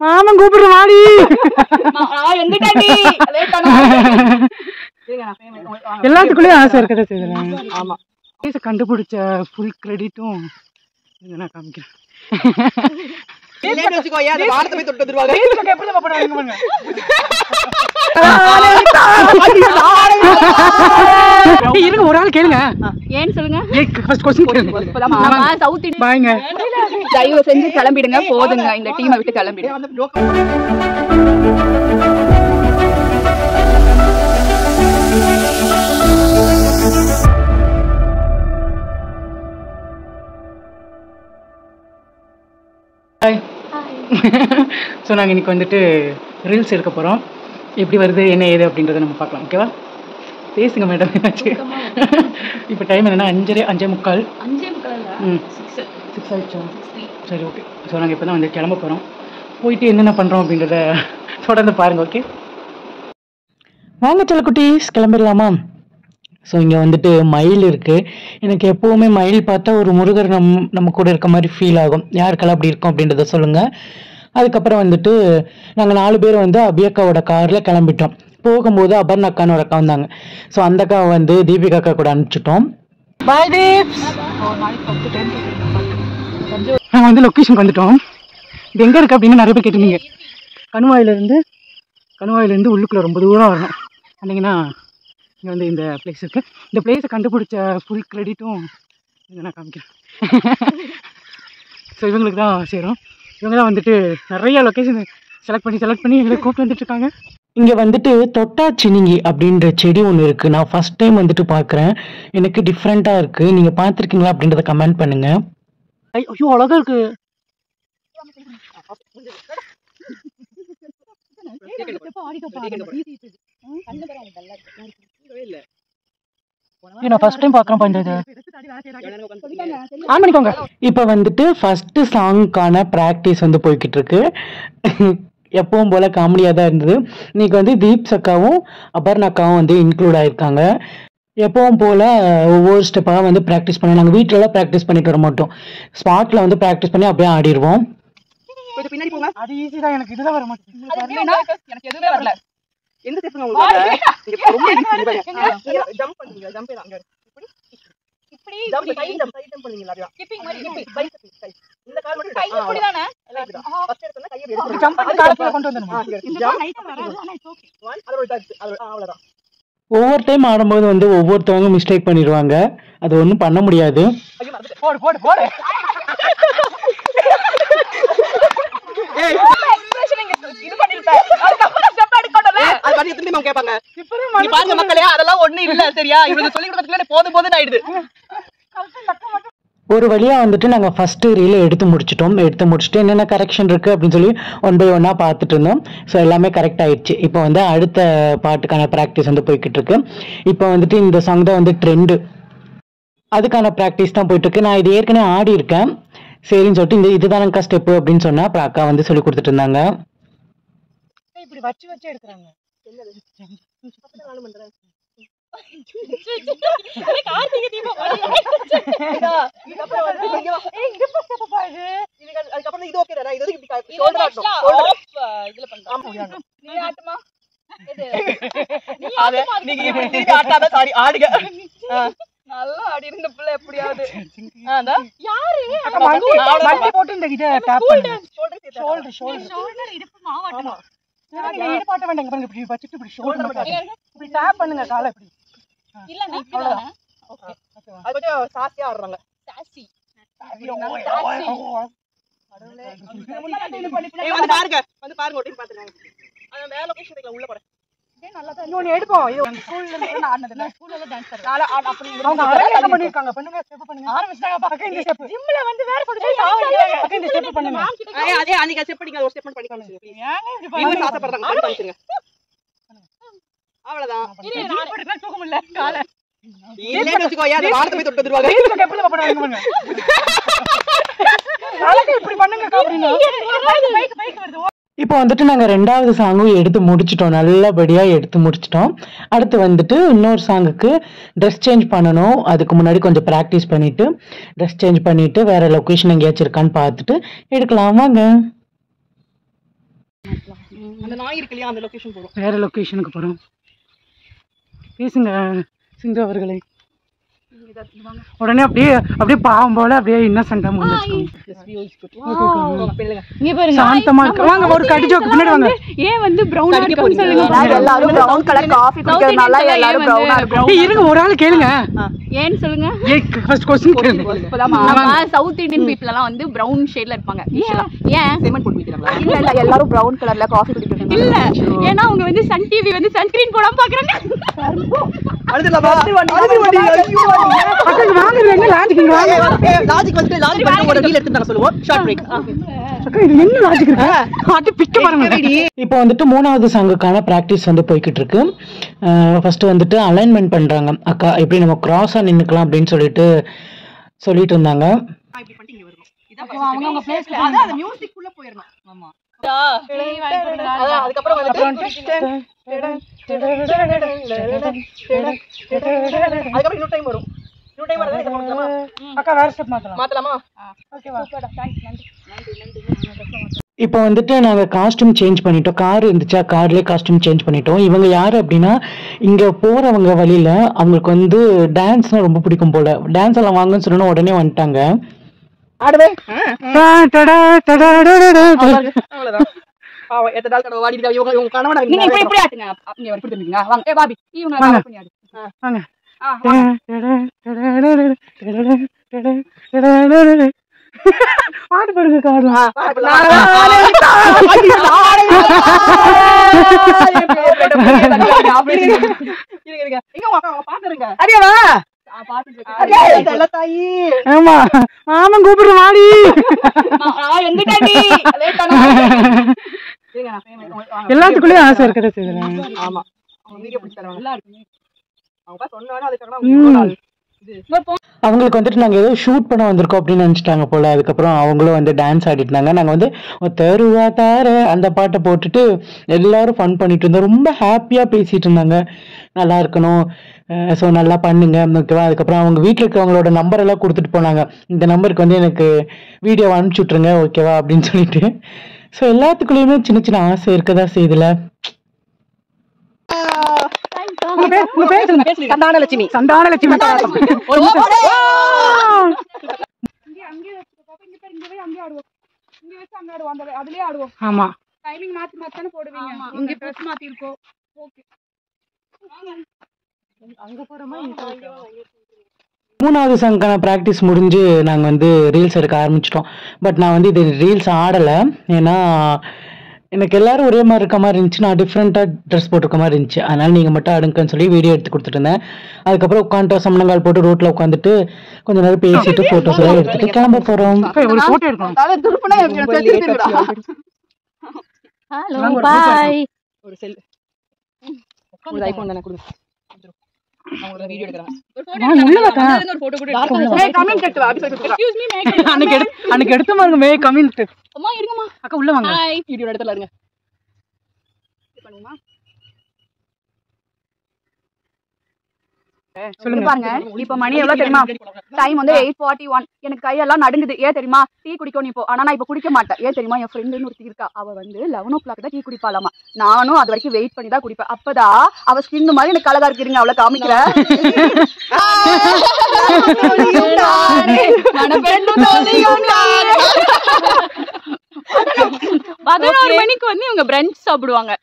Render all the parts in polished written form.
மாமன் கூப்பிடுற மாடி எல்லாத்துக்குள்ளயும் ஆசை இருக்கதான் செய்யலாம். ஆமா, கண்டுபிடிச்ச ஃபுல் கிரெடிட்டும் நான் காமிக்கிறேன். ஒரு ஆள் கேளுங்க, ஏன்னு சொல்லுங்க. தயவு செஞ்சு கிளம்பிடுங்க, போதுங்க, இந்த டீமை விட்டு கிளம்பிடுங்க. ஸோ நாங்கள் இன்னைக்கு வந்துட்டு ரீல்ஸ் எடுக்க போகிறோம். எப்படி வருது என்ன ஏது அப்படின்றத நம்ம பார்க்கலாம். ஓகேவா? பேசுங்க மேடம். என்னாச்சு? இப்போ டைம் என்னென்னா 5:45. 6 ஆயிடுச்சா? சரி, ஓகே. ஸோ நாங்கள் இப்போ தான் வந்து கிளம்ப போகிறோம். போயிட்டு என்னென்ன பண்ணுறோம் அப்படின்றத தொடர்ந்து பாருங்கள். ஓகே, வாங்க செல்லக்குட்டீஸ், கிளம்பிடலாமா? ஸோ இங்கே வந்துட்டு மயில் இருக்குது. எனக்கு எப்போவுமே மயில் பார்த்தா ஒரு முருகர் நம்ம கூட இருக்க மாதிரி ஃபீல் ஆகும். யாருக்கெல்லாம் அப்படி இருக்கும் அப்படின்றத சொல்லுங்கள். அதுக்கப்புறம் வந்துட்டு நாங்கள் 4 பேர் வந்து அபியக்காவோட காரில் கிளம்பிட்டோம். போகும்போது அபர்ணா அக்கான்னு ஒரு அக்கா வந்தாங்க. ஸோ அந்த அக்காவை வந்து தீபிகா அக்கா கூட அனுப்பிச்சிட்டோம். பாய் தீப்ஸ். நாங்கள் வந்து லொக்கேஷனுக்கு வந்துட்டோம். இது எங்கே இருக்குது அப்படின்னு நிறைய பேர் கேட்டிருந்தீங்க. கணுவாயிலேருந்து உள்ளுக்குள்ளே ரொம்ப தூரம் வரணும். வந்தீங்கன்னா இங்கே வந்து இந்த பிளேஸ் இருக்குது. இந்த பிளேஸை கண்டுபிடிச்ச ஃபுல் கிரெடிட்டும் நான் காமிக்கிறேன். ஸோ இவங்களுக்கு தான் சேரும். இவங்க தான் வந்துட்டு நிறைய லொக்கேஷன் செலக்ட் பண்ணி எங்களை கூப்பிட்டு வந்துட்டுருக்காங்க. இங்கே வந்துட்டு தொட்டாச்சினிங்கி அப்படின்ற செடி ஒன்று இருக்குது. நான் ஃபஸ்ட் டைம் வந்துட்டு பார்க்குறேன். எனக்கு டிஃப்ரெண்ட்டாக இருக்குது. நீங்கள் பார்த்துருக்கீங்களா அப்படின்றத கமெண்ட் பண்ணுங்கள். ஐயோ, அழகாக இருக்குது. நான் ஃபர்ஸ்ட் டைம் பார்க்குறேன். ஆன் பண்ணிக்கோங்க. இப்போ வந்துட்டு ஃபர்ஸ்ட் சாங்க்கான ப்ராக்டிஸ் வந்து போய்கிட்டு இருக்கு. எப்பவும் போல காமெடியாக தான் இருந்தது. இன்னைக்கு வந்து தீப்ஸ் அக்காவும் அபர்ணா அக்காவும் வந்து இன்க்ளூட் ஆயிருக்காங்க. எப்பவும் போல ஒவ்வொரு ஸ்டெப்பாக வந்து ப்ராக்டிஸ் பண்ணி நாங்கள் வீட்டிலலாம் ப்ராக்டிஸ் பண்ணிட்டு வர மாட்டோம். ஸ்பாட்டில் வந்து ப்ராக்டிஸ் பண்ணி அப்படியே ஆடிடுவோம். அது ஈஸி தான். எனக்கு இதுதான் வர மாட்டேங்குது. எனக்கு எதுவுமே வரல. எந்த ஸ்டெப் ஜம்ப் பண்ணுங்க. ஜம்ப் அங்க இப்படி ஜம்ப் சைடு ஜம்ப் பண்ணுவீங்களா? அப்படியே ஸ்கிப்பிங் மாதிரி பை இந்த கால் மட்டும் கை இப்படி தானே ஃபர்ஸ்ட் எடுத்தா கையை எடுத்து ஜம்ப் பண்ணி காலை கொண்டு வந்துறணும். ஜம்ப் ரைட்டா வராது. ஆனா இட்ஸ் ஓகே. அதோட டச் அவ்வளவுதான். ஒவ்வொரு டைம் ஆடும்போது வந்து ஒவ்வொருத்தவங்க மிஸ்டேக் பண்ணிடுவாங்க. அது ஒன்றும் பண்ண முடியாது. போடு போடு போடு. இது பண்ணிட்டேன். அதுக்கப்புறம் ஸ்டெப் எடுக்கணும்ல. அது பண்ணி திரும்பி அவங்க கேட்பாங்க. நீ பாருங்க மக்களே, அதெல்லாம் ஒண்ணு இல்ல சரியா? இவங்களுக்கு சொல்லி கொடுத்ததுல போதும் ஆயிடுது. ஒரு வழியாக வந்துட்டு நாங்கள் ஃபஸ்ட்டு ரீலை எடுத்து முடிச்சுட்டு என்னென்ன கரெக்ஷன் இருக்குது அப்படின்னு சொல்லி 1 by 1 பார்த்துட்டு இருந்தோம். ஸோ எல்லாமே கரெக்ட் ஆயிடுச்சு. இப்போ வந்து அடுத்த பாட்டுக்கான ப்ராக்டிஸ் வந்து போய்கிட்டு இருக்கு. இப்போ வந்துட்டு இந்த சாங் தான் வந்து ட்ரெண்டு. அதுக்கான ப்ராக்டிஸ் தான் போயிட்டுருக்கு. நான் இது ஏற்கனவே ஆடி இருக்கேன். சரின்னு சொல்லிட்டு இதுதானக்கா ஸ்டெப்பு அப்படின்னு சொன்னால் அப்புறம் அக்கா வந்து சொல்லி கொடுத்துட்டு இருந்தாங்க. இப்படி வச்சு எடுக்கிறாங்க. நல்லா ஆடி இருந்த பிள்ளை எப்படியாவது போட்டு இந்த இதை டேப் பண்ணுங்க. ஷோல்டர் இடுப்பு மாவாட்டமா. இடுப்பாட்ட வேண்டாங்க. பாருங்க, இப்படி வச்சிட்டு இப்படி ஷோல்டர் இப்படி டேப் பண்ணுங்க காலை இப்படி. இல்ல அவ்வளவுதான். ஓகே. அது கொஞ்சம் சாசியா ஆடுறாங்க. சாசி. வந்து பாருங்க ஓட்டிங் பாத்துங்க. அந்த மேல லொகேஷன்ல உள்ள போறேன். இன்னொன்னு எடுப்போம். ஸ்கூல்ல இருந்து ஆடுனதுல ஸ்கூல்ல டான்ஸ் ஆடுறாங்க. அப்படி அவங்க அரேஞ்ச் பண்ணிருக்காங்க. பண்ணுங்க, ஸ்டெப் பண்ணுங்க. ஆரம்பிச்சாங்க. பக்கம் இந்த ஸ்டெப் ஜிம்ல வந்து வேற போட்டு சாவடிங்க. பக்கம் இந்த ஸ்டெப் பண்ணுங்க. அதே அன்னைக்கு ஸ்டெப் பண்ணிங்க. ஒரு ஸ்டெப் பண்ணி காமிங்க ப்ளீஸ். ஏங்க இப்படி பண்ணி ஆசைப்படுறாங்க. பண்ணி காமிங்க. அவ்வளவுதான். நான் போட்டுனா தூக்க முடியல காலை. இல்லன்னு வெச்சுக்கோ. யார வாரத்தை போய் தொட்டு வந்துருவாங்க. இதுக்கு எப்படி பண்ணுவாங்க? காலை இப்படி பண்ணுங்க அப்படினா பைக் வருது. இப்போ வந்துட்டு நாங்கள் 2வது சாங்கும் எடுத்து முடிச்சிட்டோம், நல்லபடியாக எடுத்து முடிச்சிட்டோம். அடுத்து வந்துட்டு இன்னொரு சாங்குக்கு ட்ரெஸ் சேஞ்ச் பண்ணணும். அதுக்கு முன்னாடி கொஞ்சம் ப்ராக்டிஸ் பண்ணிவிட்டு ட்ரெஸ் சேஞ்ச் பண்ணிவிட்டு வேறு லொக்கேஷன் எங்கேயாச்சும் இருக்கான்னு பார்த்துட்டு எடுக்கலாம் வாங்க. அந்த நாய் இருக்கு இல்லையா, அந்த லொகேஷன் போறோம். வேறு லொக்கேஷனுக்கு போகிறோம். பேசுங்க சிந்து அவர்களே. உடனே அப்படியே பாவம் போல அப்படியே இன்னசென்ட்டா சாந்தமா இருக்காங்க. ஒரு கடி ஜோக்கு பின்னாடி வாங்க. ஏன் வந்து பிரவுனா இருக்குன்னு சொல்லுங்க. எல்லாரும் பிரவுன் கலர் காஃபி குடிக்கிறதுனால எல்லாரும் பிரவுனா இருக்கும். இருங்க ஒரு ஆள் கேளுங்க. ஏன்னு சொல்லுங்க. ஃபர்ஸ்ட் क्वेश्चन கேளுங்க. சவுத் இந்தியன் பீப்பிள் எல்லாம் வந்து பிரவுன் ஷேட்ல இருப்பாங்க. ஏன் சிமெண்ட் போட்டு வைக்கிறாங்களா? இல்ல எல்லாரும் பிரவுன் கலர்ல காஃபி குடிக்கிறது இல்ல. ஏன்னா அவங்க வந்து சன் டிவி வந்து சன்ஸ்கிரீன் போடாம பாக்குறாங்க. அடுத்துலவா அக்கா வாங்க என்ன லாஜிக் வாங்க. லாஜிக் வந்து ஒரு ரீல் எடுத்து நான் சொல்லுவோம். Short break. அக்கா இது என்ன லாஜிக் இருக்கு? ஆட்டி பிக்க பாருங்க. இப்போ வந்துட்டு 3வது சாங்குக்கான பிராக்டிஸ் வந்து போய்கிட்டு இருக்கு. ஃபர்ஸ்ட் வந்துட்டு அலைன்மெண்ட் பண்றாங்க. அக்கா எப்படி நம்ம கிராஸா நின்னுக்கலாம் அப்படின்னு சொல்லிட்டு இருந்தாங்க. இப்படி பண்ணிட்டு இங்க வரணும். இதான் அவங்க அவங்க பிளேஸ்ல அதான் அந்த மியூசிக் உள்ள போயிரணும். ஆமா. அதுக்கப்புறம் அதுக்கப்புறம் இன்னொரு டைம் வரும். இன்னொரு டைம் வரது இத போடலாமா? அக்கா வேற ஸ்டெப் மாத்தலாமா? ஓகேவா? சூப்பர்டா. தேங்க்ஸ். நன்றி. இப்போ வந்துட்டு நாங்கள் காஸ்டியூம் சேஞ்ச் பண்ணிட்டோம். கார் இருந்துச்சா, கார்லேயே காஸ்டியூம் சேஞ்ச் பண்ணிட்டோம். இவங்க யார் அப்படின்னா, இங்கே போகிறவங்க வழியில் அவங்களுக்கு வந்து டான்ஸ்னால் ரொம்ப பிடிக்கும் போல். டான்ஸ் எல்லாம் வாங்கன்னு சொன்னா உடனே வந்துட்டாங்க. ஆடுவே. அவ்வளவுதான். பாவம் எத்த நாள் கடை வாடிட்டு இவங்க கணவனா நீங்க இப்படி ஆட்டுங்க. இங்க வர கொடுத்துங்க. வாங்க. ஏ பாபி இவங்க கவர் பண்ணி ஆடு. வாங்க. பாட்டு பாருங்க காடு. ஆமா மாமன் கூப்பிடுற மாடி. எல்லாத்துக்குள்ளயும் ஆசை இருக்கதா செய்யலாம். ஆமா வீடியோ பிடிச்சி தரவாங்க. அவங்க சொன்னாலும் அதுக்காக அவங்களுக்கு வந்துட்டு நாங்கள் ஏதோ ஷூட் பண்ண வந்திருக்கோம் அப்படின்னு நினச்சிட்டாங்க போல். அதுக்கப்புறம் அவங்களும் வந்து டான்ஸ் ஆடிட்டு இருந்தாங்க. நாங்கள் வந்து தருவா தார அந்த பாட்டை போட்டுட்டு எல்லாரும் ஃபன் பண்ணிட்டு இருந்தோம். ரொம்ப ஹாப்பியாக பேசிகிட்டு இருந்தாங்க. நல்லா இருக்கணும், ஸோ நல்லா பண்ணுங்க ஓகேவா. அதுக்கப்புறம் அவங்க வீட்டில் இருக்கிறவங்களோட நம்பர் எல்லாம் கொடுத்துட்டு போனாங்க. இந்த நம்பருக்கு வந்து எனக்கு வீடியோ அனுப்பிச்சி விட்ருங்க ஓகேவா அப்படின்னு சொல்லிட்டு. ஸோ எல்லாத்துக்குள்ளேயுமே சின்ன சின்ன ஆசை இருக்கதா செய்யுதுல. சந்தான லட்சுமி. ஆமா டைமிங் மாத்தி மாத்தி தான போடுவீங்க. இங்க ட்ரெஸ் மாத்தி இருக்கோம். ஓகே. அங்க போறோமா? 3வது சாங்கான ப்ராக்டிஸ் முடிஞ்சு நாங்கள் வந்து ரீல்ஸ் எடுக்க ஆரம்பிச்சிட்டோம். பட் நான் வந்து இது ரீல்ஸ் ஆடலை. ஏன்னா எனக்கு எல்லாரும் ஒரே மாதிரி இருக்க மாதிரி இருந்துச்சு. நான் டிஃப்ரெண்ட்டாக ட்ரெஸ் போட்டிருக்க மாதிரி இருந்துச்சு. அதனால் நீங்கள் மட்டும் அடுங்கன்னு சொல்லி வீடியோ எடுத்து கொடுத்துட்டு இருந்தேன். அதுக்கப்புறம் உட்காந்துட்டு சம்மணங்கால் போட்டு ரோட்டில் உட்காந்துட்டு கொஞ்ச நேரம் பேசிட்டு ஃபோட்டோஸ் எல்லாம் எடுத்துட்டு கிளம்ப போகிறோம். ஒரு ஃபோட்டோ எடுக்கணும். ஹலோ பாய். ஒரு செல் ஒரு ஐபோன் தான கொடுங்க. அவங்க வீடியோ எடுக்கறாங்க. ஒரு போட்டோ கூட எடுங்க. ஏய் கமெண்ட் எடுத்து வா. எக்ஸ்கியூஸ் மீ அன்னைக்கு எடுத்த மாதிரி மே கமெண்ட். அம்மா இருங்கம்மா. அக்கா உள்ள வாங்க. ஹாய். வீடியோ எடுத்துல இருங்க. பண்ணுமா? சொல்லுங்க பாருங்க. இப்ப மணி எவ்வளவு தெரியுமா? டைம் வந்து 8:41. எனக்கு கையெல்லாம் நடுங்குது. ஏன் தெரியுமா? டீ குடிக்கணும் இப்போ. ஆனா நான் இப்ப குடிக்க மாட்டேன். ஏன் தெரியுமா? என் ஃப்ரெண்டுன்னு ஒருத்தி இருக்கா. அவ வந்து 11 o'clock தான் டீ குடிப்பாளாமா. நானும் அது வரைக்கும் வெயிட் பண்ணி தான் குடிப்பேன். அப்பதான் அவ ஸ்கின் மாதிரி எனக்கு அழகா இருக்குங்க. அவளை காமிக்கிறேன். 11 மணிக்கு வந்து இவங்க பிரஞ்ச் சாப்பிடுவாங்க.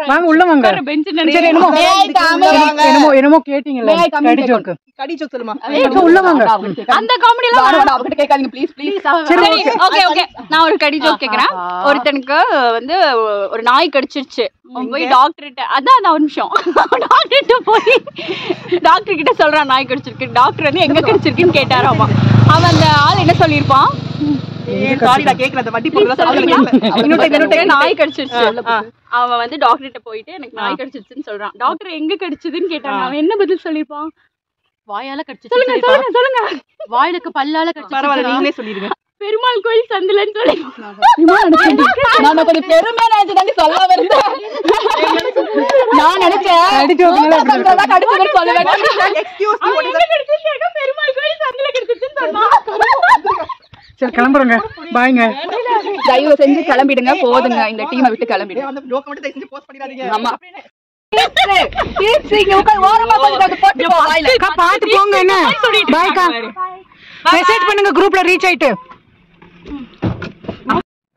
வாங்க உள்ள வாங்க. என்னமோ கேட்டீங்கல்ல கடி ஜோக். கடி ஜோக் சொல்லுமா? உள்ள வாங்க. அந்த காமெடி எல்லாம் அவகிட்ட கேட்காதீங்க ப்ளீஸ் ப்ளீஸ். சரி ஓகே ஓகே. நான் ஒரு கடி ஜோக் கேக்குறேன். ஒருத்தனுக்கு வந்து ஒரு நாய் கடிச்சிருச்சு. அவன் போய் டாக்டர் கிட்ட அதான் ஒரு நிமிஷம் டாக்டர் கிட்ட போய் டாக்டர் கிட்ட சொல்றான் நாய் கடிச்சிருக்கு. டாக்டர் வந்து எங்க கடிச்சிருக்குன்னு கேட்டாராமா. அவன் அந்த ஆள் என்ன சொல்லிருப்பான்? நாய் கடிச்சிருச்சு. அவன் வந்து டாக்டர் கிட்ட போயிட்டு எனக்கு நாய் கடிச்சிருச்சுன்னு சொல்றான். டாக்டர் எங்க கடிச்சதுன்னு கேட்டாங்க. அவன் என்ன பதில் சொல்லிருப்பான்? வாயால கடிச்சு. சொல்லுங்க சொல்லுங்க சொல்லுங்க. வாயிலுக்கு பல்லால கடிச்சு. பரவாயில்ல நீங்களே சொல்லிடுங்க. பெருமாள் கோயில் சந்திலன்னு சொல்லி நான் கொஞ்சம் பெருமையா நினைச்சுதாண்டி சொல்ல வருது. நான் நினைச்சேன் கடிச்சதுன்னு சொல்லுவேன். பெருமாள் கோயில் சந்தில கிடைச்சிருச்சுன்னு சொன்னா. சரி கிளம்புறோங்க, பாய்ங்க. தயவு செஞ்சு கிளம்பிடுங்க, போதுங்க, இந்த டீமை விட்டு கிளம்பிடுங்க. ஆமா பாத்து போங்க. என்ன பாய்க்கா, மெசேஜ் பண்ணுங்க குரூப்ல ரீச் ஆயிட்டு.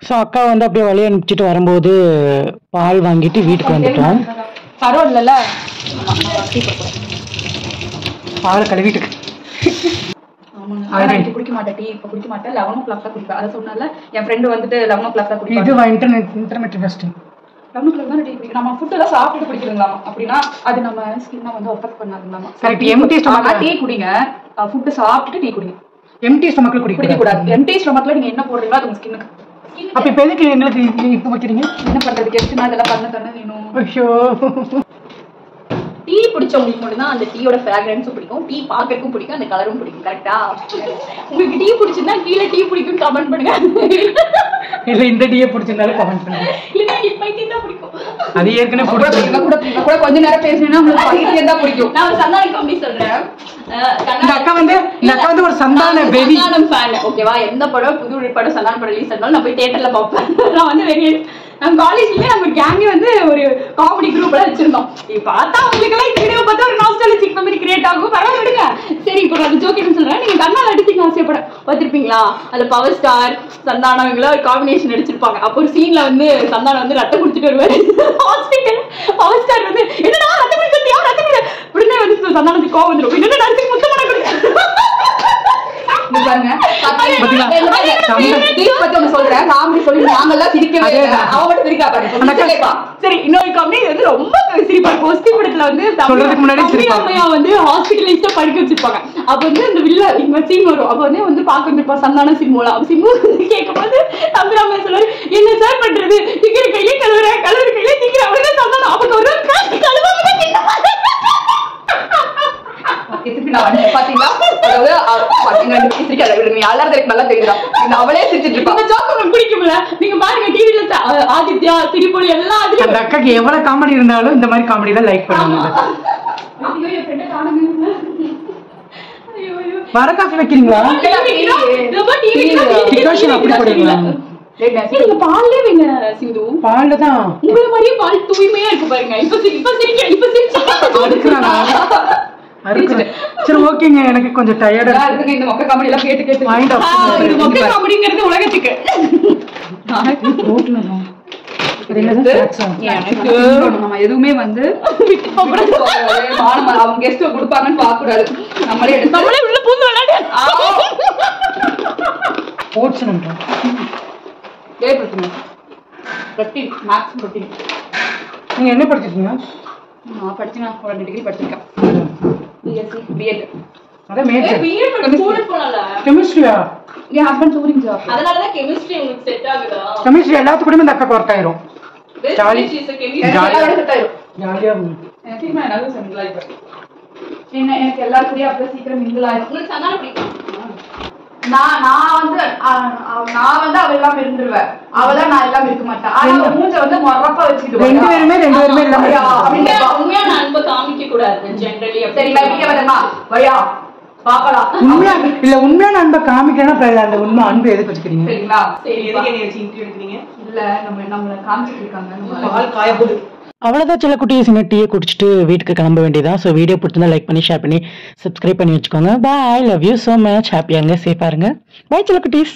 ஸோ அக்கா வந்து அப்படியே வழியை அனுப்பிச்சிட்டு வரும்போது பால் வாங்கிட்டு வீட்டுக்கு வந்துட்டோம். பரவாயில்ல, பால் கழுவிட்டு குடிக்க மாட்டேன், டீ இப்ப குடிக்க மாட்டேன், 11 o'clock தான் குடிப்பேன். அதை சொன்னால என் ஃப்ரெண்டு வந்துட்டு 11 o'clock தான் குடிப்பேன். இது இன்டர்மீடியட் ஃபஸ்டிங் 11 o'clock தான் டீ குடிக்கணும். நம்ம ஃபுட் எல்லாம் சாப்பிட்டு குடிக்கிறோங்களாமா, அப்படின்னா அது நம்ம ஸ்கின்னை வந்து அஃபெக்ட் பண்ணாதுங்களாமா. கரெக்ட். எம்டி ஸ்டொமக்ல டீ குடிங்க, ஃபுட் சாப்பிட்டுட்டு டீ குடிங்க. எம்டி ஸ்டொமக்ல குடிக்க கூடாது. எம்டி ஸ்டொமக்ல நீங்க என்ன போடுறீங்களோ அது உங்க ஸ்கின்னுக்கு. அப்ப இப்ப எதுக்கு எங்களுக்கு இப்ப வைக்கிறீங்க? என்ன பண்றது, கெஸ்ட் நான் இதெல்லாம் பண்ண தானே வேணும். ஐயோ, டீ பிடிச்சவங்களுக்கு மட்டும் தான் அந்த டீயோட ஃபிராக்ரன்ஸும் பிடிக்கும், டீ பாக்கறதுக்கும் பிடிக்கும், அந்த கலரும் பிடிக்கும். கரெக்டா? உங்களுக்கு டீ பிடிச்சிருந்தா கீழே டீ பிடிக்கும்னு கமெண்ட் பண்ணுங்க. இல்ல இந்த டீயை பிடிச்சிருந்தாலும் கமெண்ட் பண்ணுங்க. இல்ல இப்ப தான் பிடிக்கும். அது ஏற்கனவே கூட கொஞ்ச நேரம் பேசினா உங்களுக்கு பைத்தியம் தான் பிடிக்கும். நான் ஒரு சந்தானம் கம்மி சொல்றேன். இந்த அக்கா வந்து ஒரு சந்தான பேபி ஃபேன். ஓகேவா? எந்த படம் புது படம் சந்தான படம் ரிலீஸ் ஆனாலும் நான் போய் தியேட்டர்ல பார்ப்பேன். நான் வந்து வெளியே நம்ம காலேஜ்லயே நம்ம கேங்கே வந்து ஒரு காமெடி குரூப் எல்லாம் வச்சிருந்தோம். இப்ப பார்த்தா உங்களுக்கு எல்லாம் இந்த வீடியோ பார்த்தா ஒரு நாஸ்டாலஜிக் மெமரி கிரியேட் ஆகும். பரவாயில்ல விடுங்க. சரி, இப்போ நான் ஜோக் என்ன சொல்றேன், நீங்க கண்ணால் அடிச்சு ஆசைப்பட பார்த்திருப்பீங்களா? அது பவர் ஸ்டார் சந்தானம் இவங்கள ஒரு காம்பினேஷன் அடிச்சிருப்பாங்க. அப்போ ஒரு சீன்ல வந்து சந்தானம் வந்து ரத்தம் குடிச்சிட்டு வருவாரு ஹாஸ்பிட்டல். பவர் ஸ்டார் வந்து என்னடா ரத்தம் குடிச்சியா ரத்தம் குடி உடனே வந்து சந்தானத்துக்கு கோவம் வந்துடும். என்னடா நர்ஸுக்கு முத்தமான குடிச்சு சொல்றேன் காமெடி சொல்லி நாங்கெல்லாம் சிரிக்கவே அவ மட்டும் சிரிக்கா பாருங்க. சரி, இன்னொரு காமெடி வந்து ரொம்ப சிரிப்பா கோஸ்டி படத்துல வந்து சொல்றதுக்கு முன்னாடி அம்மையா வந்து ஹாஸ்பிட்டலிஸ்டா படிக்க வச்சிருப்பாங்க. அப்ப வந்து அந்த வில்ல இங்க சீன் வரும். அப்ப வந்து வந்து பாக்க வந்திருப்பா சந்தான சிம்மோல. அப்ப சிம்மு கேட்கும் போது தம்பிராமையா சொல்லுவாரு, என்ன சார் பண்றது, திக்கிற கையிலே கழுவுற கழுவுற கையிலே திக்கிற அப்படின்னா சந்தானம் அப்ப ஒரு கழுவாம அவளே சிரிச்சிட்டு பிடிக்கும்ல. நீங்க பாருங்க டிவில ஆதித்யா திரிபொலி எல்லாம் அந்த அக்காக்கு எவ்வளவு காமெடி இருந்தாலும் இந்த மாதிரி காமெடி தான் லைக் பண்ணுவாங்க. வர காஃபி வைக்கிறீங்களா? அப்படி போடுவீங்களா? பால்லே வைங்க சிந்து. பால்ல தான் உங்கள மாதிரியே பால் தூய்மையா இருக்கு பாருங்க. இப்ப சரி ஓகேங்க, எனக்கு கொஞ்சம் டயர்டா இருக்கு. இந்த மொக்க காமெடி எல்லாம் கேட்டு கேட்டு மைண்ட் ஆஃப் இது மொக்க காமெடிங்கிறது உலகத்துக்கு நம்ம எதுவுமே வந்து அவங்க கெஸ்ட் கொடுப்பாங்கன்னு பார்க்க கூடாது. நம்மளே உள்ள பூந்து விளையாடு. நீங்க என்ன படிச்சிருக்கீங்க? நான் படிச்சேன், 2 டிகிரி படிச்சிருக்கேன். BSc BEd. அத மேஜர் கூட போறல கெமிஸ்ட்ரியா? என் ஹஸ்பண்ட் டூரிங் ஜாப். அதனால தான் கெமிஸ்ட்ரி உங்களுக்கு செட் ஆகுதா? கெமிஸ்ட்ரி எல்லாத்துக்கும் இந்த அக்கா ஒர்க் ஆயிரும். ஜாலி ஜாலியா செட் ஆயிரும். ஜாலியா எனக்கு என்ன சென்ட்ரல் ஆயிடும். எனக்கு எல்லாருக்கும் அப்படியே சீக்கிரம் மிங்கிள் ஆயிடும். உங்களுக்கு சந்தான பிடிக்கும்? நான் வந்து அவ எல்லாம் இருந்துருவேன். அவதான் நான் எல்லாம் இருக்க மாட்டேன். ஆனா மூஞ்ச வந்து மொறப்பா வச்சுக்கிட்டு ரெண்டு பேருமே உண்மையான அன்பை காமிக்க கூடாது ஜெனரலி. சரிங்களா? வீடியோ வரமா வழியா பாக்கலாம். உண்மையான அன்பை காமிக்கணும். அந்த உண்மை அன்பு எதுக்கு வச்சுக்கிறீங்க? சரிங்களா? சரி, எதுக்கு என்ன வச்சு இன்டர்வியூ எடுக்கிறீங்க? இல்ல நம்மள காமிச்சிட்டு இருக்காங்க. பால் காய போடு. அவ்வளோதான் சில குட்டீஸ், டீயை குடிச்சிட்டு வீட்டுக்கு கிளம்ப வேண்டியதான். ஸோ வீடியோ பிடிச்சிருந்தா லைக் பண்ணி ஷேர் பண்ணி சப்ஸ்கிரைப் பண்ணி வச்சுக்கோங்க. பாய், லவ் யூ ஸோ மச். ஹாப்பியாங்க, சேஃபாக இருங்க. பாய் சில குட்டீஸ்.